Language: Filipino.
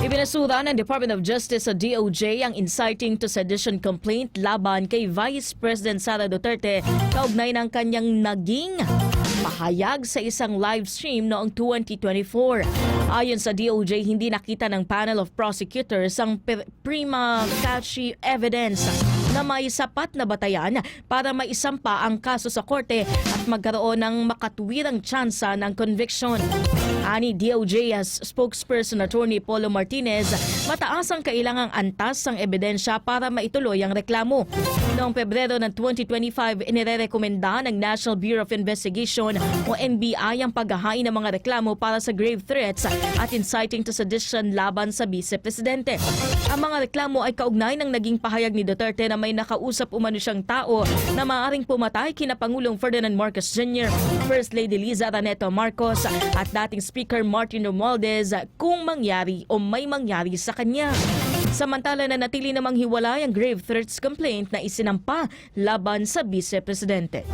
Ibinasura ng Department of Justice sa DOJ ang inciting to sedition complaint laban kay Vice President Sara Duterte kaugnay ng kanyang naging pahayag sa isang live stream noong 2024. Ayon sa DOJ, hindi nakita ng panel of prosecutors ang prima facie evidence na may sapat na batayan para maisampa ang kaso sa korte at magkaroon ng makatuwirang tsansa ng conviction. Ani DOJ as spokesperson Attorney Polo Martinez, mataas ang kailangang antas ng ebidensya para maituloy ang reklamo. Noong Pebrero ng 2025, inirekomenda ng National Bureau of Investigation o NBI ang paghahain ng mga reklamo para sa grave threats at inciting to sedition laban sa Vice-Presidente. Ang mga reklamo ay kaugnay ng naging pahayag ni Duterte na may nakausap umano siyang tao na maaaring pumatay kina Pangulong Ferdinand Marcos Jr., First Lady Liza Araneta Marcos at dating Speaker Martin Romualdez kung mangyari o may mangyari sa kanya. Samantala na natili namang hiwalay ang grave threats complaint na isinampa laban sa Vice-Presidente.